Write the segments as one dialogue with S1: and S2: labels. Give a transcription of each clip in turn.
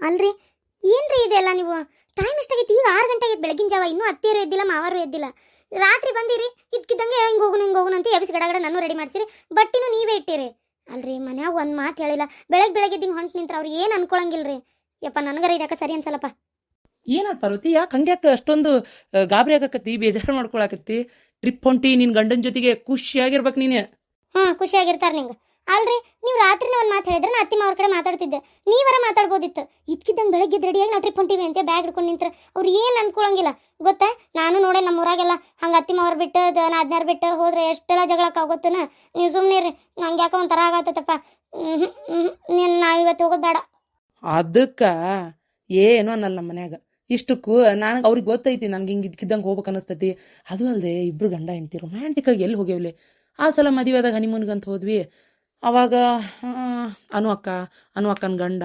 S1: ಅಲ್ರಿ ಏನ್ರಿ ಇದೆಲ್ಲ ನೀವು ಟೈಮ್ ಎಷ್ಟಾಗೈತಿ ಈಗ 6 ಗಂಟೆ ಆಗೈತಿ ಬೆಳಗಿನ ಜಾವ ಇನ್ನೂ ಅತ್ತಿಯರು ಎದ್ದಿಲ್ಲ ಮಾವರು ಎದ್ದಿಲ್ಲ ರಾತ್ರಿ ಬಂದಿರಿ ಇದ್ಕಿದ್ದಂಗೆ ಹಿಂಗೆ ಹೋಗುನು ಅಂತ ಎಬ್ಬಿಸಿ ಗಡಗಡ ನಾನು ರೆಡಿ ಮಾಡ್ಸಿರಿ ಬಟ್ಟಿನೂ ನೀವೇ ಇಟ್ಟಿರಿ ಅಲ್ರಿ ಮನ್ಯಾಗ ಒಂದು ಮಾತು ಹೇಳಿಲ್ಲ ಬೆಳಗ್ಗೆ ಹಿಂಗೆ ಹೊಂಟು ನಿಂತ್ರ ಅವ್ರು ಏನು ಅನ್ಕೊಳಂಗಿಲ್ರಿ ಯಪ್ಪ ನನಗರ ಇದಕ್ಕ ಸರಿ ಅನ್ಸಲ್ಲಪ್ಪ.
S2: ಏನಾದ್ ಪಾರ್ವತಿ ಯಾಕೆ ಹಂಗ್ಯಾಕೆ ಅಷ್ಟೊಂದು ಗಾಬರಿ ಆಗಕತ್ತಿ ಬೇಜಾರು ಮಾಡ್ಕೊಳಕತ್ತಿ ಟ್ರಿಪ್ ಹೊಂಟಿ ನಿನ್ ಗಂಡನ ಜೊತೆಗೆ ಖುಷಿಯಾಗಿರ್ಬೇಕು ನೀನೆ.
S1: ಖುಷಿಯಾಗಿರ್ತಾರ ನಿಂಗೆ ಅಲ್ರಿ ನೀವು ರಾತ್ರಿನ ಒಂದು ಮಾತು ಹೇಳಿದ್ರೆ ನಾ ಅತ್ತಿಮ್ಮ ಅವ್ರ ಕಡೆ ಮಾತಾಡ್ತಿದ್ದೆ ನೀವರ ಮಾತಾಡ್ಬೋದಿತ್ತು ಇದ್ಕಿದ್ದಂಗೆ ಬೆಳಗ್ಗೆ ರೆಡಿಯಾಗಿ ನಾವು ಟ್ರಿಪ್ ಹೊಂಟಿವಿ ಅಂತ ಬ್ಯಾಗ್ ಹಿಡ್ಕೊಂಡು ನಿಂತ್ರೆ ಅವ್ರು ಏನು ಅನ್ಕೊಳಂಗಿಲ್ಲ ಗೊತ್ತಾ. ನಾನು ನೋಡೆ ನಮ್ಮ ಊರಾಗೆಲ್ಲ ಹಂಗೆ ಅತ್ತಿಮ್ಮ ಅವ್ರು ಬಿಟ್ಟು ನಾದ್ನಾರು ಬಿಟ್ಟು ಹೋದ್ರೆ ಎಷ್ಟೆಲ್ಲ ಜಗಳಕ್ಕೆ ಆಗೋತ್ತನ ನೀವು ಸುಮ್ಮನೆ ರೀ ನಂಗೆ ಯಾಕೆ ಒಂಥರ ಆಗತ್ತಪ್ಪ. ನಾವು ಇವತ್ತು ಹೋಗೋದು ಬೇಡ.
S2: ಅದಕ್ಕ ಏನು ಅನ್ನಲ್ಲ ನಮ್ಮ ಮನ್ಯಾಗ ಇಷ್ಟಕ್ಕೂ ನನಗೆ ಅವ್ರಿಗೆ ಗೊತ್ತೈತಿ ನನ್ಗೆ ಹಿಂಗೆ ಇದ್ಕಿದ್ದಂಗೆ ಹೋಗ್ಬೇಕು ಅನಿಸ್ತೈತಿ. ಅದು ಅಲ್ಲದೆ ಇಬ್ರು ಗಂಡ ಹೆಂಡ್ತಿ ರೊಮ್ಯಾಂಟಿಕ್ ಆಗಿ ಎಲ್ಲಿ ಹೋಗ್ಯಾವ್ಲಿ. ಆ ಸಲ ಮದುವೆದಾಗ ಹನಿಮೂನ್ಗಂತ ಹೋದ್ವಿ. ಅವಾಗ ಅನು ಅಕ್ಕನ ಗಂಡ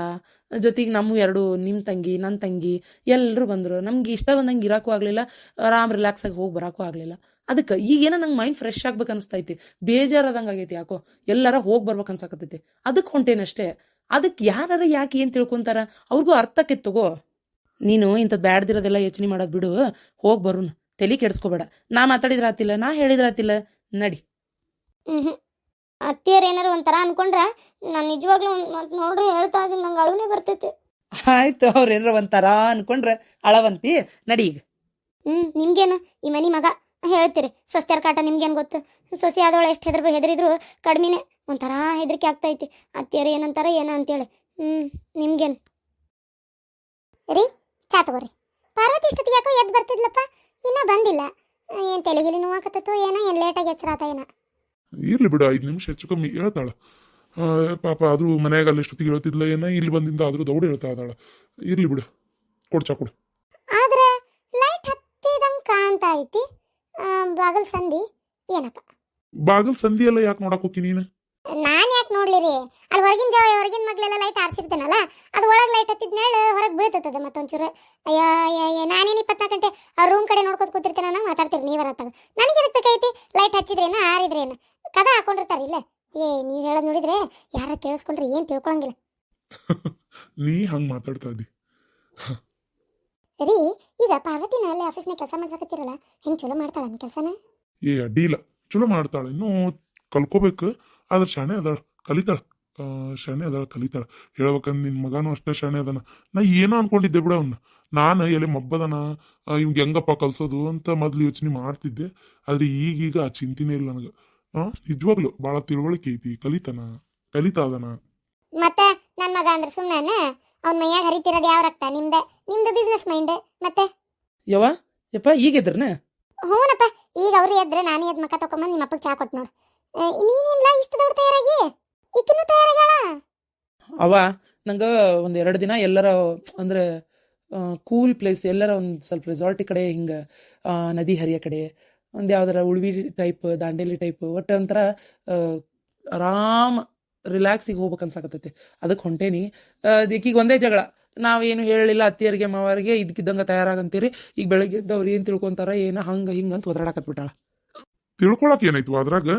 S2: ಜೊತೆಗೆ ನಮ್ಮ ಎರಡು ನಿಮ್ಮ ತಂಗಿ ನನ್ನ ತಂಗಿ ಎಲ್ಲರೂ ಬಂದರು. ನಮ್ಗೆ ಇಷ್ಟ ಬಂದಂಗೆ ಇರೋಕ್ಕೂ ಆಗಲಿಲ್ಲ, ಆರಾಮ್ ರಿಲ್ಯಾಕ್ಸ್ ಆಗಿ ಹೋಗಿ ಬರೋಕ್ಕೂ ಆಗಲಿಲ್ಲ. ಅದಕ್ಕೆ ಈಗೇನೋ ನಂಗೆ ಮೈಂಡ್ ಫ್ರೆಶ್ ಆಗ್ಬೇಕು ಅನಿಸ್ತೈತಿ, ಬೇಜಾರಾದಂಗೆ ಆಗೈತಿ ಯಾಕೋ, ಎಲ್ಲಾರ ಹೋಗಿ ಬರ್ಬೇಕು ಅನ್ಸಕತ್ತೈತಿ. ಅದಕ್ಕೆ ಹೊಂಟೇನಷ್ಟೇ. ಅದಕ್ಕೆ ಯಾರು ಯಾಕೆ ಏನು ತಿಳ್ಕೊಂತಾರ ಅವ್ರಿಗೂ ಅರ್ಥಕ್ಕೆ ತಗೋ. ನೀನು ಇಂಥದ್ದು ಬ್ಯಾಡ್ದಿರೋದೆಲ್ಲ ಯೋಚನೆ ಮಾಡೋದು ಬಿಡು, ಹೋಗಿ ಬರೋಣ, ತಲೆ ಕೆಡಿಸ್ಕೋಬೇಡ. ನಾ ಮಾತಾಡಿದ್ರೆ ಆತಿಲ್ಲ, ನಾ ಹೇಳಿದ್ರೆ ಆತಿಲ್ಲ, ನಡಿ.
S1: ಅತ್ತಿಯರು ಏನಾರು ಒಂಥರ ಅನ್ಕೊಂಡ್ರೆ ನಾನು ನಿಜವಾಗ್ಲೂ ನೋಡ್ರಿ ಹೇಳ್ತಾ ಇದ್ದೀನಿ ನಂಗೆ ಅಳುನೇ ಬರ್ತೈತಿ.
S2: ಆಯ್ತು, ಅವ್ರೇನಾರ ಒಂಥರ ಅನ್ಕೊಂಡ್ರೆ ಅಳವಂತಿ, ನಡಿ ಈಗ.
S1: ನಿಮ್ಗೇನು ಈ ಮನಿ ಮಗ ಹೇಳ್ತೀರಿ ಸೊಸ್ತ್ಯಾರ ಕಾಟ ನಿಮ್ಗೇನು ಗೊತ್ತು. ಸೊಸೆ ಆದವಳು ಎಷ್ಟು ಹೆದರಿದ್ರು ಕಡಿಮೆನೆ, ಒಂಥರ ಹೆದರಿಕೆ ಆಗ್ತೈತಿ. ಅತ್ತಿಯರು ಏನಂತಾರ ಏನೋ ಅಂತೇಳಿ. ನಿಮ್ಗೇನು ರೀ? ಚಾ ತಗೋರಿ. ಪಾರ್ವತಿ ಇಷ್ಟೊತ್ತಿಗೆ ಯಾಕೋ ಎದ್ದು ಬರ್ತಿದ್ಲಪ್ಪ, ಇನ್ನೂ ಬಂದಿಲ್ಲ. ಏನು ತಲೆಗಿಲಿ ನೋವಾಕತ್ತೋ ಏನೋ, ಏನು ಲೇಟಾಗಿ ಎಚ್ಚರಾತ ಏನೋ.
S3: ಇರ್ಲಿ ಬಿಡು, 5 ನಿಮಿಷ ಹೆಚ್ಚು ಕಮ್ಮಿ ಹೇಳ್ತಾಳ ಪಾಪ. ಆದ್ರೂ ಮನ್ಯಾಗ ಅಲ್ಲಿ ಎಷ್ಟೊತ್ತಿಗೆ ಹೇಳ್ತಿದ್ಲ ಏನ, ಇಲ್ಲಿ ಬಂದಿಂದ ಆದ್ರೂ ದೌಡ್ ಹೇಳ್ತಾ ಇದ್ದಾಳ. ಇರ್ಲಿ ಬಿಡು, ಕೊಡು ಚಾ ಕೊಡು.
S1: ಆದ್ರೆ ಲೈಟ್ ಹತ್ತಿದಂಗೆ ಕಾಣ್ತಾ ಐತಿ. ಬಾಗಲ್ ಸಂಧಿ ಏನಪ್ಪ?
S3: ಬಾಗಲ್ ಸಂಧಿ ಎಲ್ಲ ಯಾಕೆ ನೋಡಕ್ ಹೋಗಿ ನೀನು?
S1: ನಾನು ಯಾಕೆ ನೋಡ್ಲಿರಿ, ಅಲ್ಲಿ ಹೊರಗಿನ ಮಗ್ಲೆಲ್ಲ ಲೈಟ್ ಆರಿಸಿರ್ತೇನಲ್ಲ, ಅದು ಒಳಗೆ ಲೈಟ್ ಹತ್ತಿದ್ನೇಳು ಹೊರಗೆ ಬೀಳ್ತದ ಮತ್ತೊಂಚೂರು. ಅಯ್ಯ ನಾನೇನು 24 ಗಂಟೆ ಆ ರೂಮ್ ಕಡೆ ನೋಡ್ಕೊತ ಕೂತಿರ್ತೇನೆ, ನಾವು ಮಾತಾಡ್ತೀರಿ ನೀವರತ್ತಾಗ. ನನಗೆ ಎದಕ್ಕೆ ಬೇಕಾಯ್ತಿ? ಲೈಟ್ ಹಚ್ಚಿದ್ರೇನ ಆರಿದ್ರೇನು ಕದ ಹಾಕೊಂಡಿರ್ತಾರೆ ಇಲ್ಲ. ನೀವು ಹೇಳೋದು ನೋಡಿದ್ರೆ ಯಾರ ಕೇಳಿಸ್ಕೊಂಡ್ರೆ ಏನು ತಿಳ್ಕೊಳಂಗಿಲ್ಲ.
S3: ನೀ ಹಂಗೆ ಮಾತಾಡ್ತಾ ಇದ್ದಿ
S1: ರೀ. ಈಗ ಪಾರ್ವತಿನ ಅಲ್ಲಿ ಆಫೀಸ್ನಾಗ ಕೆಲಸ ಮಾಡ್ಸಕತ್ತಿರಲ್ಲ, ಹೆಂಗೆ ಚಲೋ ಮಾಡ್ತಾಳ ನನ್ನ ಕೆಲಸನ?
S3: ಅಡ್ಡಿ ಇಲ್ಲ, ಚಲೋ ಮಾಡ್ತಾಳೆ. ಇನ್ನೂ ಕಲ್ಕೋಬೇಕು, ಆದ್ರೆ ಶಾಣೆ ಅದಾಳ, ಕಲಿತಾಳ. ಶಾಣೆ ಅದಾಳ, ಕಲಿತಾಳ. ಹೇಳ್ಬೇಕಂದ್ರೆ ನಿನ್ನ ಮಗನೂ ಅಷ್ಟೇ ಶಾಣೆ ಅದಾನ. ನಾ ಏನೋ ಅನ್ಕೊಂಡಿದ್ದೆ ಬಿಡ ಅವನ್ನ. ನಾನು ಎಲ್ಲಿ ಮಬ್ಬದನ ಇವ್ಗೆ ಹೆಂಗಪ್ಪ ಕಲ್ಸೋದು ಅಂತ ಮೊದ್ಲು ಯೋಚನೆ ಮಾಡ್ತಿದ್ದೆ. ಆದ್ರೆ ಈಗೀಗ ಆ ಚಿಂತೆನೇ ಇಲ್ಲ ನನಗೆ. ನಿಜವಾಗ್ಲು ಭಾಳ ತಿಳುವಳಿಕೆ ಐತಿ, ಕಲಿತಾ ಅದನ.
S1: ಮತ್ತೆ ನನ್ನ ಮಗ ಅಂದ್ರೆ ಸುಮ್ಮನೆ ಅವ್ನ ಮೈಯಾಗ ಹರಿತಿರೋದು ಯಾವ ರಕ್ತ? ನಿಮ್ದು ಬಿಸ್ನೆಸ್ ಮೈಂಡ್. ಮತ್ತೆ
S2: ಯಪ್ಪ ಈಗಿದ್ರನ?
S1: ಹ್ಞೂನಪ್ಪ, ಈಗ ಅವ್ರು ಎದ್ರೆ ನಾನು ಎದ್ದು ಮಕ್ಕ ತಕೊಂಬಂದು ನಿಮ್ಮ ಅಪ್ಪಗೆ ಚಾ ಕೊಟ್ಟು ನೋಡು. ನೀನಿಲ್ಲ ಇಷ್ಟು ದೊಡ್ಡ ತಯಾರಾಗಿ ಈಕಿನ್ನೂ ತಯಾರಾಗ್ಯಾಳ.
S2: ಅವ ನಂಗೆ ಒಂದು 2 ದಿನ ಎಲ್ಲರ ಅಂದ್ರೆ ಕೂಲ್ ಪ್ಲೇಸ್, ಎಲ್ಲರ ಒಂದು ಸ್ವಲ್ಪ ರೆಸಾರ್ಟಿ ಕಡೆ, ಹಿಂಗೆ ನದಿ ಹರಿಯ ಕಡೆ, ಒಂದು ಯಾವ್ದಾರ ಉಳ್ವಿ ಟೈಪ್, ದಾಂಡೇಲಿ ಟೈಪ್, ಒಟ್ಟು ಒಂಥರ ಆರಾಮ್ ರಿಲ್ಯಾಕ್ಸಿಗೆ ಹೋಗ್ಬೇಕು ಅನ್ಸಾಕತ್ತೈತಿ. ಅದಕ್ಕೆ ಹೊಂಟೇನಿ. ಈಗೀಗ ಒಂದೇ ಜಗಳ, ನಾವೇನು ಹೇಳಲಿಲ್ಲ ಅತ್ತಿಯರಿಗೆ ಮಾವರಿಗೆ, ಇದಕ್ಕಿದ್ದಂಗೆ ತಯಾರಾಗಂತೀರಿ. ಈಗ ಬೆಳಗ್ಗೆ ಎದ್ದವ್ರು ಏನು ತಿಳ್ಕೊಂತಾರ ಏನೋ ಹಂಗೆ ಹಿಂಗೆ ಅಂತ ಒದರಾಡಕತ್ಬಿಟ್ಟಾಳ.
S3: ತಿಳ್ಕೊಳಕ್ ಏನಾಯ್ತು ಅದ್ರಾಗ?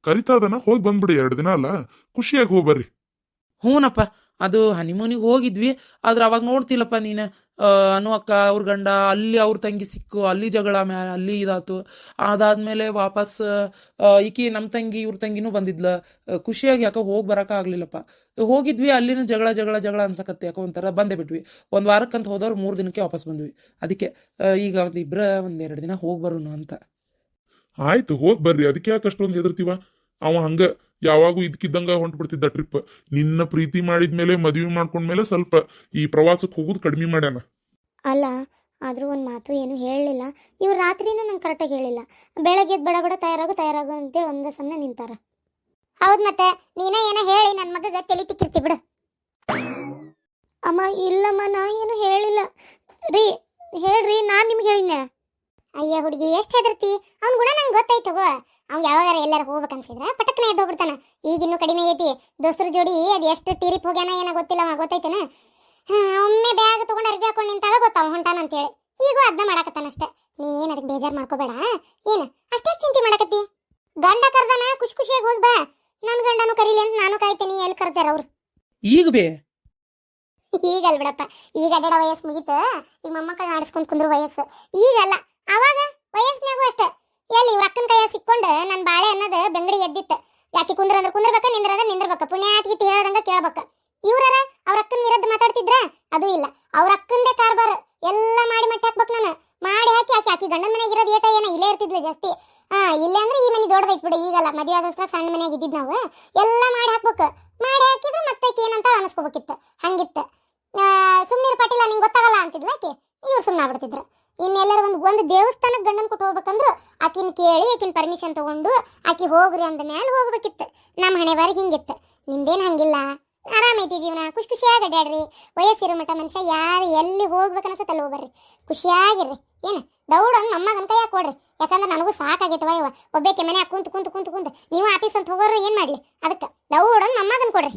S3: ಕರಿತಾದನ, ಹೋಗಿ ಬಂದ್ಬಿಡಿ. 2 ದಿನ ಅಲ್ಲ, ಖುಷಿಯಾಗಿ ಹೋಗ್ಬರ್ರಿ.
S2: ಹ್ಞೂನಪ್ಪ, ಅದು ಹನಿಮೂನಿಗೆ ಹೋಗಿದ್ವಿ. ಆದ್ರೆ ಅವಾಗ ನೋಡ್ತಿಲ್ಲಪ್ಪ ನೀನು, ಅನು ಅಕ್ಕ ಅವ್ರ ಗಂಡ ಅಲ್ಲಿ ಅವ್ರ ತಂಗಿ ಸಿಕ್ಕು, ಅಲ್ಲಿ ಜಗಳ, ಅಲ್ಲಿ ಇದಾತು. ಅದಾದ್ಮೇಲೆ ವಾಪಸ್ ಈಕಿ ನಮ್ಮ ತಂಗಿ ಇವ್ರ ತಂಗಿನೂ ಬಂದಿದ್ಲ. ಖುಷಿಯಾಗಿ ಯಾಕೋ ಹೋಗಿ ಬರೋಕ್ಕಾಗಲಿಲ್ಲಪ್ಪ. ಹೋಗಿದ್ವಿ, ಅಲ್ಲಿನೂ ಜಗಳ ಅನ್ಸಕತ್ತೆ. ಯಾಕೋ ಒಂಥರ ಬಂದೇ ಬಿಟ್ವಿ. 1 ವಾರಕ್ಕಂತ ಹೋದವ್ರು 3 ದಿನಕ್ಕೆ ವಾಪಸ್ ಬಂದ್ವಿ. ಅದಕ್ಕೆ ಈಗ ಒಂದು 2 ದಿನ ಹೋಗಿ ಬರೋಣ ಅಂತ.
S3: ಆಯ್ತು, ಹೋಗಿ ಬರ್ರಿ. ಅದಕ್ಕೆ ಯಾಕೆ ಅಷ್ಟೊಂದು ಹೆದರ್ತೀವ? ಅವ ಹಂಗ ಯಾವಾಗೂ ಇದಕ್ಕಿದ್ದಂಗ ಹೊಂಟ್ಬಿಡ್ತಿದ್ದ ಟ್ರಿಪ್. ನಿನ್ನ ಪ್ರೀತಿ ಮಾಡಿದ್ಮೇಲೆ, ಮದುವೆ ಮಾಡ್ಕೊಂಡ್ಮೇಲೆ ಸ್ವಲ್ಪ ಈ ಪ್ರವಾಸಕ್ಕೆ ಹೋಗೋದು ಕಡಿಮೆ ಮಾಡ್ಯಾನ.
S1: ಅಲ್ಲ, ಆದರೂ ಒಂದು ಮಾತು ಏನು ಹೇಳಲಿಲ್ಲ. ಇವ್ರು ರಾತ್ರಿನೂ ನಂಗೆ ಕರೆಕ್ಟಾಗಿ ಹೇಳಿಲ್ಲ. ಬೆಳಗ್ಗೆ ಬಡ ತಯಾರಾಗು ಅಂತೇಳಿ ಒಂದೇ ಸಮನೆ ನಿಂತಾರ. ಹೌದು, ಮತ್ತೆ ನೀನೇ ಏನೋ ಹೇಳಿ ನನ್ನ ಮಗಗೆ ತಲೆ ತಿಕ್ಕಿರ್ತಿ ಬಿಡು. ಅಮ್ಮ ಇಲ್ಲಮ್ಮ, ನಾ ಏನು ಹೇಳಿಲ್ಲ ರೀ. ಹೇಳ್ರಿ, ನಾನು ನಿಮ್ಗೆ ಹೇಳಿದ್ನೆ. ಅಯ್ಯ ಹುಡುಗಿ, ಎಷ್ಟು ಹೆದರ್ತಿ? ಅವ್ನ ಗುಣ ನಂಗೆ ಗೊತ್ತಾಯ್ತಗೋ. ಅವ್ನು ಯಾವಾಗಾರ ಎಲ್ಲಾರು ಹೋಗ್ಬೇಕನ್ಸಿದ್ರೆ ಪಟಕ್ನೆ ಎದ್ದು ಹೋಗ್ಬಿಡ್ತಾನ. ಈಗಿನ್ನೂ ಕಡಿಮೆ ಐತಿ. ದೋಸ್ತರ ಜೋಡಿ ಅದು ಎಷ್ಟು ಟೀರಿಪ್ ಹೋಗ್ಯಾನ ಏನೋ ಗೊತ್ತಿಲ್ಲ, ಗೊತ್ತೈತೇನ? ಒಮ್ಮೆ ಬ್ಯಾಗ್ ತೊಗೊಂಡು ಅರ್ಬಿ ಹಾಕೊಂಡು ನಿಂತಾಗ ಗೊತ್ತಾವ ಹೊಂಟಾನ ಅಂತೇಳಿ. ಈಗೂ ಅದನ್ನ ಮಾಡಕತ್ತಾನಷ್ಟೆ. ನೀ ಏನು ಅದಕ್ಕೆ ಬೇಜಾರು ಮಾಡ್ಕೋಬೇಡ. ಏನು ಅಷ್ಟೇ ಚಿಂತೆ ಮಾಡಕತ್ತಿ? ಗಂಡ ಕರ್ದಾನ, ಖುಷಿಯಾಗಿ ಹೋಗಿ ಬಾ. ನನ್ನ ಗಂಡನೂ ಕರೀಲಿ ಅಂತ ನಾನು ಕಾಯ್ತೀನಿ. ಎಲ್ಲಿ ಕರ್ತಾರ ಅವ್ರು?
S2: ಈಗ ಬೇ
S1: ಈಗಲ್ ಬಿಡಪ್ಪ, ಈಗ ಅಡ್ಡಾಡ ವಯಸ್ಸು ಮುಗೀತು. ಈಗ ಮೊಮ್ಮಕ್ಕಳನ್ನ ಆಡಿಸ್ಕೊಂಡ್ ಕುಂದ್ರು ವಯಸ್ಸು. ಈಗಲ್ಲ, ಅವಾಗ ವಯಸ್ಸಿನಾಗೂ ಅಷ್ಟೇ. ಎಲ್ಲಿ ಇವ್ರ ಅಕ್ಕನ ಕೈಯಾಗ ಸಿಕ್ಕೊಂಡು ನನ್ನ ಬಾಳೆ ಅನ್ನೋದು ಬೆಂಗಡಿ ಎದ್ದಿತ್ತು. ಯಾಕೆ ಕುಂದ್ರ ಅಂದ್ರೆ ಕುಂದ್ರಬೇಕ, ನಿಂದ್ರಂದ್ರೆ ನಿಂದ್ರಬೇಕ, ಪುಣ್ಯಾತ್ಗಿತಿ ಹೇಳ್ದಂಗ ಕೇಳ್ಬೇಕ. ಇವ್ರಾರ ಅವ್ರ ಅಕ್ಕನ ವಿರುದ್ಧ ಮಾತಾಡ್ತಿದ್ರ? ಅದು ಇಲ್ಲ. ಅವ್ರ ಅಕ್ಕಂದೇ ಕಾರ್ಬಾರ್ ಎಲ್ಲ ಮಾಡಿ ಮಟ್ಟಿ ಹಾಕ್ಬೇಕು. ನಾನು ಮಾಡಿ ಹಾಕಿ ಆಕಿ ಗಂಡನ ಮನೆಗೆ ಇರೋದು ಏಟ ಏನ ಇಲ್ಲೇ ಇರ್ತಿದ್ಲು ಜಾಸ್ತಿ. ಇಲ್ಲೇ ಅಂದ್ರೆ ಈ ಮನೆ ದೊಡ್ಡದೈತ್ ಬಿಡು. ಈಗಲ್ಲ, ಮದುವೆ ಆದಸ್ತ್ರ ಸಣ್ಣ ಮನೆಯಾಗ ಇದ್ದಿದ್ ನಾವು. ಎಲ್ಲ ಮಾಡಿ ಹಾಕ್ಬೇಕು. ಮಾಡಿ ಹಾಕಿದ್ರೆ ಮತ್ತೆ ಆಕಿ ಏನಂತ ಅನಿಸ್ಕೋಬೇಕಿತ್ತು. ಹಂಗಿತ್ತು. ಸುಮ್ನೀರ್ ಪಾಟಿಲ್ಲ, ನಿಂಗೆ ಗೊತ್ತಾಗಲ್ಲ ಅಂತಿದ್ಲ ಆಕಿ. ಇವ್ರು ಸುಮ್ಮನೆ ಆಗ್ಬಿಡ್ತಿದ್ರು. ಇನ್ನೆಲ್ಲರೂ ಒಂದು ದೇವಸ್ಥಾನಕ್ಕೆ ಗಂಡನ್ ಕೊಟ್ಟು ಹೋಗ್ಬೇಕಂದ್ರು ಆಕಿನ ಕೇಳಿ ಆಕಿನ ಪರ್ಮಿಷನ್ ತಗೊಂಡು ಆಕಿ ಹೋಗ್ರಿ ಅಂದ ಮೇಲೆ ಹೋಗ್ಬೇಕಿತ್ತು. ನಮ್ಮ ಹಣೆ ಬಾರಿ ಹಿಂಗಿತ್ತು. ನಿಮ್ದೇನು ಹಂಗಿಲ್ಲ, ಆರಾಮೈತಿ ಜೀವನ, ಖುಷಿಯಾಗಿ ಅಡ್ಡಾಡ್ರಿ. ವಯಸ್ಸಿರೋ ಮಟ್ಟ ಮನುಷ್ಯ ಯಾರು ಎಲ್ಲಿ ಹೋಗ್ಬೇಕನ್ಸತ್ತೆ ಅಲ್ಲಿ ಹೋಗ್ಬರ್ರಿ, ಖುಷಿಯಾಗಿರ್ರಿ. ಏನು ದೌಡೊಂದು ನಮ್ಮಗನ ಕೈಯಾಗ ಕೊಡ್ರಿ. ಯಾಕಂದ್ರೆ ನನಗೂ ಸಾಕಾಗೈತವ ಇವ ಒಬ್ಬೇಕೆ ಮನೆ ಕುಂತು ಕುಂತು ಕುಂತು ಕುಂತು. ನೀವು ಆಫೀಸ್ ಅಂತ ಹೋಗೋರು ಏನು ಮಾಡಲಿ, ಅದಕ್ಕೆ ದೌಡೊಂದು ನಮ್ಮಗನ ಕೊಡ್ರಿ.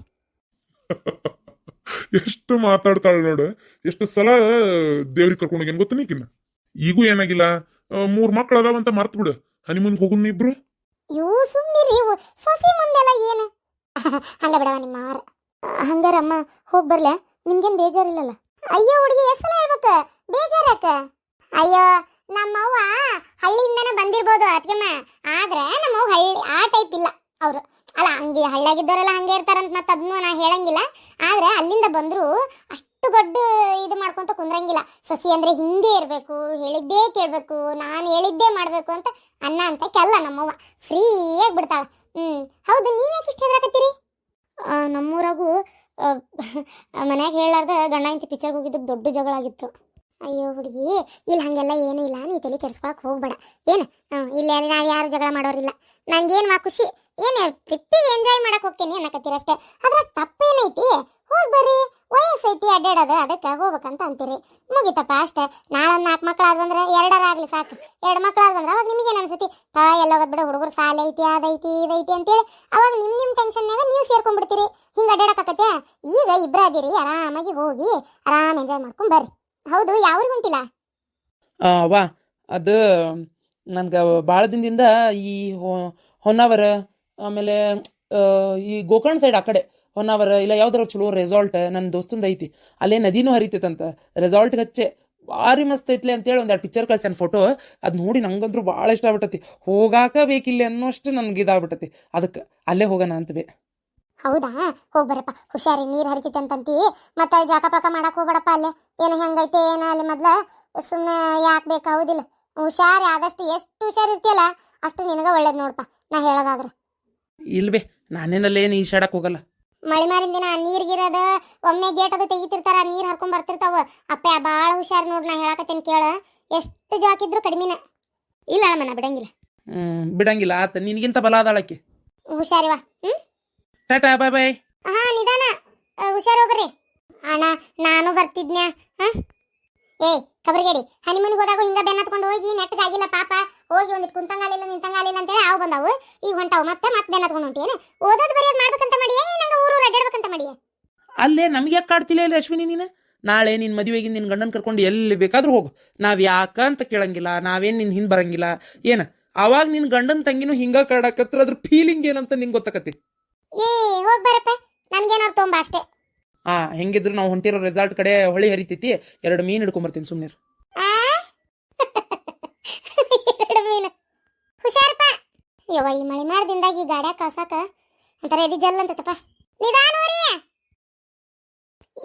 S3: ಎಷ್ಟು ಮಾತಾಡ್ತಾಳೆ ನೋಡು. ಎಷ್ಟು ಸಲ ದೇವ್ರಿಗೆ ಕರ್ಕೊಂಡು ಹೋಗ್ಯಾನ ಗೊತ್ತ ನೀಕಿನ್ನ. ಈಗೂ ಏನಾಗಿಲ್ಲ, 3 ಮಕ್ಳು ಅದಾವಂತ ಮರ್ತ್ ಬಿಡು. ಹನಿಮೂನ್ಗೆ ಹೋಗುನ್ ಇಬ್ರು.
S1: ಇವು ಸುಮ್ಮನಿರಿ, ಇವು ಸೊಸಿ ಮುಂದೆಲ್ಲ ಏನು ಹಂಗ ಬಿಡವ ನಿಮ್ಮ ಮಾರ. ಹಂಗಾರಮ್ಮ ಹೋಗಿ ಬರ್ಲೆ, ನಿಮ್ಗೇನು ಬೇಜಾರಿಲ್ಲಲ್ಲ? ಅಯ್ಯೋ ಹುಡುಗಿ, ಎಷ್ಟು ಸಲ ಹೇಳ್ಬೇಕು ಬೇಜಾರಾಕ? ಅಯ್ಯೋ ನಮ್ಮವ್ವ ಹಳ್ಳಿಯಿಂದನೇ ಬಂದಿರ್ಬೋದು ಅದಕ್ಕೆಮ್ಮ, ಆದ್ರೆ ನಮ್ಮವ್ವ ಹಳ್ಳಿ ಆ ಟೈಪ್ ಇಲ್ಲ. ಅವರು ಅಲ್ಲ, ಹಂಗೆ ಹಳ್ಳಿಯಾಗಿದ್ದವರೆಲ್ಲ ಹಂಗೆ ಇರ್ತಾರಂತ ಮತ್ತೆ ಅದನ್ನು ನಾ ಹೇಳಂಗಿಲ್ಲ. ಆದ್ರೆ ಅಲ್ಲಿಂದ ಬಂದ್ರು ಅಷ್ಟು ದೊಡ್ಡ ಇದು ಮಾಡ್ಕೊಂತ ಕುಂದ್ರಂಗಿಲ್ಲ. ಸೊಸಿ ಅಂದ್ರೆ ಹಿಂಗೆ ಇರಬೇಕು, ಹೇಳಿದ್ದೇ ಕೇಳಬೇಕು, ನಾನು ಹೇಳಿದ್ದೇ ಮಾಡಬೇಕು ಅಂತ ಅನ್ನ ಅಂತ ಕೆಲ್ಲ ನಮ್ಮವ್ವ ಫ್ರೀಯಾಗಿ ಬಿಡ್ತಾಳ. ಹೌದು, ನೀವ್ಯಾಕೆ ಇಷ್ಟ ಹೆದರಾಕತ್ತೀರಿ? ನಮ್ಮೂರಾಗೂ ಮನ್ಯಾಗ ಹೇಳಾರ್ದ ಗಂಡ ಇಂತಿ ಪಿಕ್ಚರ್ಗೆ ಹೋಗಿದ್ದಕ್ಕೆ ದೊಡ್ಡ ಜಗಳ ಆಗಿತ್ತು. ಅಯ್ಯೋ ಹುಡುಗಿ, ಇಲ್ಲಿ ಹಂಗೆಲ್ಲ ಏನೂ ಇಲ್ಲ, ನೀ ತಲೆ ಕೆಡ್ಸ್ಕೊಳಕ್ ಹೋಗ್ಬೇಡ. ಏನು ಇಲ್ಲಿ ನಾವು ಯಾರು ಜಗಳ ಮಾಡೋರಿಲ್ಲ. ನಂಗೇನು ಖುಷಿ, ಏನು ಟ್ರಿಪ್ಪಿಗೆ ಎಂಜಾಯ್ ಮಾಡಕ್ ಹೋಗ್ತೀನಿ ಅನ್ನಕತ್ತೀರ ಅಷ್ಟೇ. ಅದ್ರಾಗ ತಪ್ಪೇನೈತಿ? ಹೋಗಿ ಬರ್ರಿ, ವಯಸ್ಸೈತಿ ಅಡ್ಡಾಡೋದು, ಅದಕ್ಕೆ ಹೋಗ್ಬೇಕಂತ ಅಂತೀರಿ. ಮುಗಿತಪ್ಪ ಅಷ್ಟೇ. ನಾಳೊಂದು 4 ಮಕ್ಳಾದ್ವಂದ್ರೆ 2 ಆಗ್ಲಿ ಸಾಕು. 2 ಮಕ್ಳಾದ್ವಂದ್ರೆ ಅವಾಗ ನಿಮಗೇನು ಅನ್ಸತಿ? ಎಲ್ಲೋಗದ್ ಬಿಡ, ಹುಡುಗರು ಸಾಲ ಐತಿ, ಅದೈತಿ ಇದೈತಿ ಅಂತೇಳಿ ಅವಾಗ ನಿಮ್ಮ ಟೆನ್ಷನ್ನಾಗ ನೀವು ಸೇರ್ಕೊಂಡ್ಬಿಡ್ತೀರಿ. ಹಿಂಗೆ ಅಡ್ಡಾಡಕತ್ತೆ. ಈಗ ಇಬ್ಬರ ಅದೀರಿ, ಆರಾಮಾಗಿ ಹೋಗಿ ಆರಾಮ್ ಎಂಜಾಯ್ ಮಾಡ್ಕೊಂಡ್ ಬರ್ರಿ. ಹೌದು, ಯಾವ್ರಿಗೆ ಹೊಂಟಿಲ್ಲ?
S2: ವಾ ಅದು ನನ್ಗೆ ಭಾಳ ದಿನದಿಂದ ಈ ಹೊನ್ನಾವರ, ಆಮೇಲೆ ಈ ಗೋಕರ್ಣ ಸೈಡ್ ಆ ಕಡೆ ಹೊನ್ನಾವರ ಇಲ್ಲ ಯಾವ್ದಾರ ಚಲೋ ರೆಸಾರ್ಟ್ ನನ್ನ ದೋಸ್ತಂದು ಐತಿ. ಅಲ್ಲೇ ನದಿನೂ ಹರಿತೈತಂತ. ರೆಸಾರ್ಟ್ಗೆ ಹಚ್ಚೆ ಭಾರಿ ಮಸ್ತ್ ಐತ್ಲೆ ಅಂತೇಳಿ 2 ಪಿಕ್ಚರ್ ಕಳ್ಸ್ಯಾನ ಫೋಟೋ. ಅದು ನೋಡಿ ನಂಗಂದ್ರೂ ಭಾಳ ಇಷ್ಟ ಆಗ್ಬಿಟ್ಟತಿ. ಹೋಗಾಕ ಬೇಕಿಲ್ಲ ಅನ್ನೋಷ್ಟು ನನ್ಗೆ ಇದಾಗ್ಬಿಟ್ಟತಿ. ಅದಕ್ಕೆ ಅಲ್ಲೇ ಹೋಗೋಣ ಅಂತವೇ.
S1: ಹೌದಾ, ಹೋಗ್ಬರಪ್ಪ. ಹುಷಾರಿ, ನೀರು ಹರಿತೈತೆ ಅಂತಂತಿ. ಮತ್ತೆ ಜಾಕ ಪಾಕ ಮಾಡಕ್ ಹೋಗ್ಬೇಡಪ್ಪ. ಅಲ್ಲೇ ಏನು ಹೆಂಗೈತೆ ಏನು ಅಲ್ಲಿ ಮೊದ್ಲ ಸುಮ್ಮನೆ ಯಾಕೆ ಬೇಕಾಗುದಿಲ್ಲ. ಹುಷಾರಿ, ಆದಷ್ಟು ಎಷ್ಟು ಹುಷಾರಿರ್ತಿಯಲ್ಲ ಅಷ್ಟು ನಿನಗೆ ಒಳ್ಳೇದು ನೋಡಪ್ಪ, ನಾ ಹೇಳೋದಾದ್ರೆ.
S2: ಇಲ್ವೇ, ನಾನೇನಲ್ಲೇನು ಈಶಾಡಕ್ಕೆ ಹೋಗಲ್ಲ.
S1: ಮಳೆ ಮಾರಿನ ದಿನ ನೀರ್ಗಿರೋದು ಒಮ್ಮೆ ಗೇಟ್ ಅದು ತೆಗಿತಿರ್ತಾರ, ನೀರು ಹರ್ಕೊಂಡ್ ಬರ್ತಿರ್ತಾವ. ಅಪ್ಪೆ ಭಾಳ ಹುಷಾರು ನೋಡ್, ನಾ ಹೇಳಕತ್ತೇನೆ ಕೇಳ. ಎಷ್ಟು ಜಾಕಿದ್ರು ಕಡಿಮೆನ ಇಲ್ಲ ಅಮ್ಮನ, ಬಿಡಂಗಿಲ್ಲ.
S2: ಬಿಡಂಗಿಲ್ಲ. ಆತ ನಿನಗಿಂತ ಬಲ ಅದಾಳಕ್ಕೆ.
S1: ಹುಷಾರಿವಾ.
S2: ಟಾಟಾ, ಬಾಯ್ ಬಾಯ್.
S1: ಹಾ, ನಿಧಾನ, ಹುಷಾರು ಹೋಗ್ರಿ. ಅಣ್ಣ ನಾನು ಬರ್ತಿದ್ನ್ಯಾ. ಕಬರ್ಗೇಡಿ ಹನಿಮೂನಿಗೆ ಹೋದಾಗ ಹಿಂಗ ಬೆನ್ನ ಹತ್ಕೊಂಡು ಹೋಗಿ ನೆಟ್ಟಗಾಗಿಲ್ಲ ಪಾಪ. ಹೋಗಿ ಒಂದಿಟ್ಟು ಕುಂತಂಗಾಲಿಲ್ಲ ನಿಂತಂಗಾಲಿಲ್ಲ ಅಂತೇಳಿ ಅವು ಬಂದಾವು. ಈಗ ಹೊಂಟಾವು ಮತ್ತೆ ಬೆನ್ನ ಹತ್ಕೊಂಡು ಹೊಂಟೇನು? ಓದೋದು ಬರೆಯೋದು ಮಾಡ್ಬೇಕಂತ ಮಾಡಿಯೇ, ನಂಗೆ ಊರು ಅಡ್ಡಾಡ್ಬೇಕಂತ ಮಾಡಿಯೇ?
S2: ಅಲ್ಲೇ ನಮ್ಗೆ ಯಾಕೆ ಕಾಡ್ತಿಲ್ಲ ಇಲ್ಲ ಅಶ್ವಿನಿ ನೀನು? ನಾಳೆ ನಿನ್ನ ಮದುವೆಗೆ ನಿನ್ನ ಗಂಡನ ಕರ್ಕೊಂಡು ಎಲ್ಲಿ ಬೇಕಾದ್ರೂ ಹೋಗು. ನಾವು ಯಾಕಂತ ಕೇಳಂಗಿಲ್ಲ, ನಾವೇನು ನಿನ್ನ ಹಿಂದೆ ಬರಂಗಿಲ್ಲ. ಏನು ಅವಾಗ ನಿನ್ನ ಗಂಡನ ತಂಗಿನೂ ಹಿಂಗ ಕಾಡಕತ್ರ ಅದ್ರ ಫೀಲಿಂಗ್ ಏನಂತ ನಿಂಗೆ ಗೊತ್ತಾಕತಿ.
S1: ಹೋಗಿ ಬರಪ್ಪ, ನನ್ಗೇನಾರು ತೊಂಬ ಅಷ್ಟೇ.
S2: ಹೆಂಗಿದ್ರು ನಾವು ಹೊಂಟಿರೋ ರೆಸಾರ್ಟ್ ಕಡೆ ಹೊಳಿ ಹರಿತೈತಿ. 2 ಮೀನು ಹಿಡ್ಕೊಂಬರ್ತೀನಿ ಸುಮ್ಮನೆ.
S1: 2 ಮೀನು ಹುಷಾರಪ್ಪ. ಯವ್ವ, ಈ ಮಳೆ ಮಾರದಿಂದಾಗಿ ಗಾಡ್ಯಾಗ ಕಳ್ಸಾಕ ಒಂಥರ ಎದಿ ಜಲ್ ಅಂತಪ್ಪ. ನಿಧಾನವರಿ.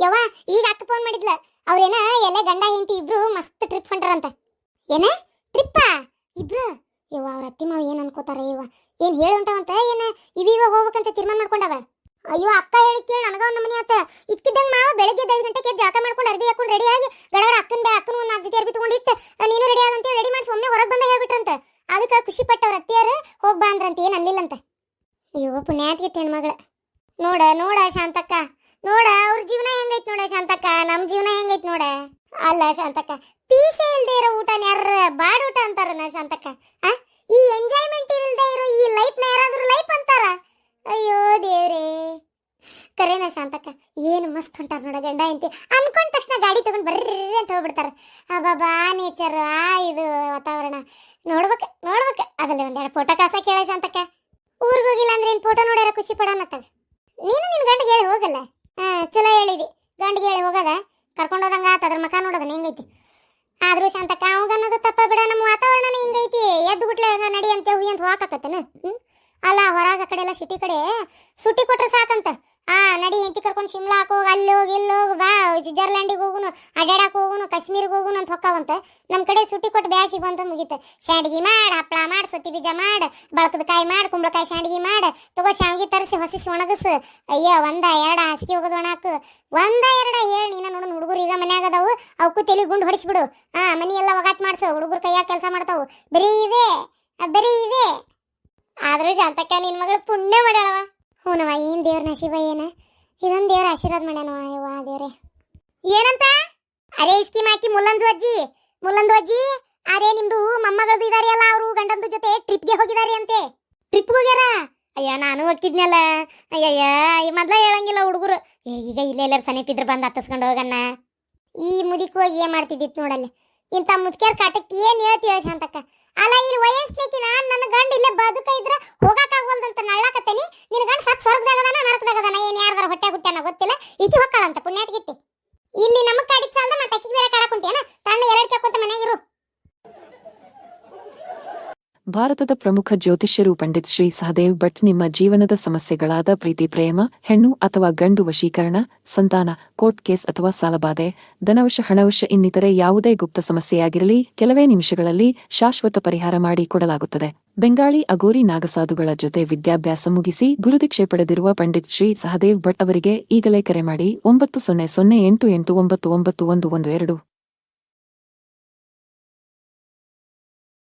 S1: ಯವ್ವ, ಈಗ ಅಕ್ಕ ಫೋನ್ ಮಾಡಿದ್ಲ. ಅವ್ರೇನ ಎಲ್ಲ ಗಂಡ ಹೆಂಡತಿ ಇಬ್ರು ಮಸ್ತ್ ಟ್ರಿಪ್ ಹೊಂಟಾರಂತ. ಏನ ಟ್ರಿಪ್ಪ ಇಬ್ರು? ಯವ್ವ, ಅವ್ರ ಅತ್ತಿ ಮಾವ ಏನ್ ಅನ್ಕೋತಾರ? ಯವ್ವ, ಏನ್ ಹೇಳಿ ಹೊಂಟಾವಂತ? ಏನ ಇವಾಗ ಹೋಗ್ಬೇಕಂತ ತೀರ್ಮಾನ ಮಾಡ್ಕೊಂಡವ? ಅಯ್ಯೋ, ಅಕ್ಕ ಹೇಳಿ ಕೇಳಿ ನನಗ ಒಂದು ನಮನಿ ಆತ. ಇದ್ಕಿದ್ದಂಗ ಮಾವ ಬೆಳಗ್ಗೆ 5 ಗಂಟೆಗೆ ಜಳಕ ಮಾಡ್ಕೊಂಡು ಅರ್ಬಿ ಹಾಕೊಂಡು ರೆಡಿ ಆಗಿ ಗಡವರ ಅಕ್ಕನ ಒಂದು 4 ಜೊತೆ ಅರ್ಬಿ ತಗೊಂಡಿಟ್ಟು ನೀನು ರೆಡಿ ಆಗಂತೇಳಿ ರೆಡಿ ಮಾಡಿಸಿ ಒಮ್ಮೆ ಹೊರಗೆ ಬಂದ ಹೇಳ್ಬಿಟ್ರಂತ. ಅದಕ್ಕೆ ಖುಷಿ ಪಟ್ಟ ಅವ್ರ ಅತ್ತಿಯಾರು ಹೋಗಿ ಬಾ ಅಂದ್ರಂತ, ಏನು ಅನ್ಲಿಲ್ಲಂತ. ಅಯ್ಯೋ ಪುಣ್ಯಾತ್ಗಿತ್ತು ಹೆಣ್ಮಗಳ. ನೋಡ ಶಾಂತಕ್ಕ, ನೋಡ ಅವ್ರ ಜೀವನ ಹೆಂಗೈತ್ ನೋಡ ಶಾಂತಕ್ಕ, ನಮ್ಮ ಜೀವನ ಹೆಂಗೈತ್ ನೋಡ. ಅಲ್ಲ ಶಾಂತಕ್ಕ, ಪೀಸೆ ಇಲ್ದೇ ಇರೋ ಊಟ ಯಾರ ಬಾಡ್ ಊಟ ಅಂತಾರನ ಶಾಂತಕ್ಕ? ಈ ಎಂಜಾಯ್ಮೆಂಟ್ ಇಲ್ದೇ ಇರೋ ಈ ಲೈಫ್ನ ಯಾರಾದ್ರೂ ಲೈಫ್ ಅಂತಾರ? ಅಯ್ಯೋ ದೇವ್ರೇ, ಕರೇನ ಶಾಂತಕ್ಕ, ಏನು ಮಸ್ತ್ ಹೊಂಟಾರ ನೋಡ ಗಂಡ ಹೆಂಡತಿ. ಅನ್ಕೊಂಡ ತಕ್ಷಣ ಗಾಡಿ ತಗೊಂಡ್ ಬರ್ರಿ ಅಂತ ಹೋಗ್ಬಿಡ್ತಾರ. ಬಾಬಾ ನೇಚರ್, ಇದು ವಾತಾವರಣ ನೋಡ್ಬೇಕು. ಅದಲ್ಲೇ 2 ಫೋಟೋ ಕಳ್ಸಕ್ಕೆ ಹೇಳ ಶಾಂತಕ್ಕ. ಊರಿಗೆ ಹೋಗಿಲ್ಲ ಅಂದ್ರೆ ಏನು ಫೋಟೋ ನೋಡ್ಯಾರ ಖುಷಿ ಪಡೋಣತ್ತಾಗ. ನೀನು ನಿನ್ ಗಂಡಗೆ ಹೇಳಿ ಹೋಗಲ್ಲ. ಚಲೋ ಹೇಳಿದಿ. ಗಂಡಿಗೆ ಹೇಳಿ ಹೋಗದ ಕರ್ಕೊಂಡು ಹೋದಂಗ ಆತ ಅದ್ರ ಮಕ ನೋಡೋದನ್ನ ಹೆಂಗೈತಿ. ಆದ್ರೂ ಶಾಂತಕ್ಕ ಅವಂಗನ್ನೋದು ತಪ್ಪ ಬಿಡ, ನಮ್ಮ ವಾತಾವರಣನೇ ಹಿಂಗೈತಿ. ಎದ್ದು ಗುಟ್ಲೆ ನಡಿ ಅಂತ ಹುಯಿ ಅಂತ ಹೋಗಾಕತ್ತೇನ. ಅಲ್ಲ ಹೊರಗ ಕಡೆ ಎಲ್ಲ ಸಿಟಿ ಕಡೆ ಸುಟ್ಟಿ ಕೊಟ್ರೆ ಸಾಕಂತ. ನಡಿ ಹೆಂಡತಿ ಕರ್ಕೊಂಡು ಶಿಮ್ಲಾಕ್ ಹೋಗಿ, ಅಲ್ಲಿ ಹೋಗಿ ಇಲ್ಲಿ ಹೋಗಿ, ಬಾ ಸ್ವಿಟ್ಜರ್ಲ್ಯಾಂಡಿಗೆ ಹೋಗುನು, ಅಡ್ಯಾಡಕ್ ಹೋಗುನು, ಕಾಶ್ಮೀರಿಗೆ ಹೋಗುನು ಅಂತ ಹೊಕ್ಕಾವಂತ. ನಮ್ಮ ಕಡೆ ಸುಟ್ಟಿ ಕೊಟ್ಟು ಬ್ಯಾಸಿಗೆ ಬಂತ ಮುಗೀತ. ಶಾಂಡ್ಗಿ ಮಾಡ್, ಹಪ್ಳ ಮಾಡ್, ಸೊತ್ತಿ ಬೀಜ ಮಾಡ್, ಬಳಕದ ಕಾಯಿ ಮಾಡ್, ಕುಂಬಳಕಾಯಿ ಶಾಂಡ್ಗಿ ಮಾಡ್, ತಗೋ ಶಾವಿಗೆ ತರಿಸಿ ಹೊಸಿಸಿ ಒಣಗಸ್. ಅಯ್ಯ ಒಂದ ಎರಡ ಹಾಸಿಗೆ ಹೋಗೋದು ಒಣಾಕು, ಒಂದ ಎರಡ ಹೇಳಿ ನೀನ ನೋಡೋಣ. ಹುಡುಗರು ಈಗ ಮನ್ಯಾಗ ಅದಾವು, ಅವಕ್ಕೂ ತಲೆ ಗುಂಡು ಹೊಡಿಸ್ಬಿಡು. ಮನಿ ಎಲ್ಲ ಒಗಾತ್ ಮಾಡ್ಸು, ಹುಡುಗರು ಕೈಯಾಗ ಕೆಲಸ ಮಾಡ್ತಾವು. ಬರೀ ಇದೆ. ಆದ್ರೂ ಶಾಂತಕ್ಕ ನಿನ್ ಮಗಳು ಪುಣ್ಯ ಮಾಡ್ಯಾಳವ. ಹೂನವ, ಏನ್ ದೇವ್ರ ನಶೀಬ ಏನ, ಇದೊಂದು ದೇವ್ರ ಆಶೀರ್ವಾದ ಮಾಡ್ಯಾನವ. ಯವ್ವ ದೇವ್ರೆ ಏನಂತ? ಅರೇ ಸ್ಕೀಮ್ ಹಾಕಿ ಮುಲ್ಲಂದು ಅಜ್ಜಿ ಅರೇ ನಿಮ್ದು ಮೊಮ್ಮಗಳದು ಇದಾರೆ ಅಲ್ಲ, ಅವರು ಗಂಡಂದು ಜೊತೆ ಟ್ರಿಪ್ಗೆ ಹೋಗಿದಾರೆ ಅಂತೆ. ಟ್ರಿಪ್ ಹೋಗ್ಯಾರ? ಅಯ್ಯ ನಾನು ಹೋಗಿದ್ನಲ್ಲ. ಅಯ್ಯಯ್ಯ ಮೊದ್ಲ ಹೇಳಂಗಿಲ್ಲ ಹುಡುಗರು. ಈಗ ಇಲ್ಲೇ ಎಲ್ಲರೂ ಸನೇಪಿದ್ರು ಬಂದು ಹತ್ತಿಸ್ಕೊಂಡು ಹೋಗಣ್ಣ. ಈ ಮುದಿಕ್ ಹೋಗಿ ಏನ್ ಮಾಡ್ತಿದ್ದಿತ್ತು ನೋಡಲ್ಲಿ. ಇಂಥ ಮುದ್ಕ್ಯಾರ ಕಾಟಕ್ಕೆ ಏನ್ ಹೇಳ್ತೀವ ಶಾಂತಕ್ಕ? ಅಲ್ಲ ಇಲ್ಲಿ ವಯಸ್ಸಿನಕಿ ನನ್ನ ಗಂಡ ಇಲ್ಲೇ ಬದುಕ ಇದ್ರ ಹೋಗಕ್ಕಾಗವಲ್ದಂತ ನಳ್ಳಾಕತ್ತೇನಿ. ನಿನ್ ಗಂಡ ಸತ್ ಸ್ವರ್ಗದಾಗದಾನ ನರಕದಾಗದಾನ, ಏನ್ ಯಾರ್ದಾರ ಹೊಟ್ಟೆ ಹುಟ್ಟ್ಯಾನ ಗೊತ್ತಿಲ್ಲ. ಈಕಿ ಹೊಕ್ಕಾಳಂತ ಪುಣ್ಯಾತ್ಗಿತ್ತಿ. ಇಲ್ಲಿ ನಮಗ್ ಕಾಡಿದ್ ಸಾಲ್ದ ಮತ್ತೆ ಅಕ್ಕಿಗೆ ಬೇರೆ ಕಾಡಕುಂಟೇನ? ತಣ್ಣ ಎರಡು ಕೇಳ್ಕೊಂತ ಮನೆಯಾಗಿರು.
S4: ಭಾರತದ ಪ್ರಮುಖ ಜ್ಯೋತಿಷ್ಯರು ಪಂಡಿತ್ ಶ್ರೀ ಸಹದೇವ್ ಭಟ್ ನಿಮ್ಮ ಜೀವನದ ಸಮಸ್ಯೆಗಳಾದ ಪ್ರೀತಿ, ಪ್ರೇಮ, ಹೆಣ್ಣು ಅಥವಾ ಗಂಡು ವಶೀಕರಣ, ಸಂತಾನ, ಕೋರ್ಟ್ ಕೇಸ್ ಅಥವಾ ಸಾಲಬಾಧೆ, ಧನವಶ, ಹಣವಶ ಇನ್ನಿತರೆ ಯಾವುದೇ ಗುಪ್ತ ಸಮಸ್ಯೆಯಾಗಿರಲಿ ಕೆಲವೇ ನಿಮಿಷಗಳಲ್ಲಿ ಶಾಶ್ವತ ಪರಿಹಾರ ಮಾಡಿ ಕೊಡಲಾಗುತ್ತದೆ. ಬೆಂಗಾಳಿ ಅಗೋರಿ ನಾಗಸಾಧುಗಳ ಜೊತೆ ವಿದ್ಯಾಭ್ಯಾಸ ಮುಗಿಸಿ ಗುರುದೀಕ್ಷೆ ಪಡೆದಿರುವ ಪಂಡಿತ್ ಶ್ರೀ ಸಹದೇವ್ ಭಟ್ ಅವರಿಗೆ ಈಗಲೇ ಕರೆ ಮಾಡಿ 9008889112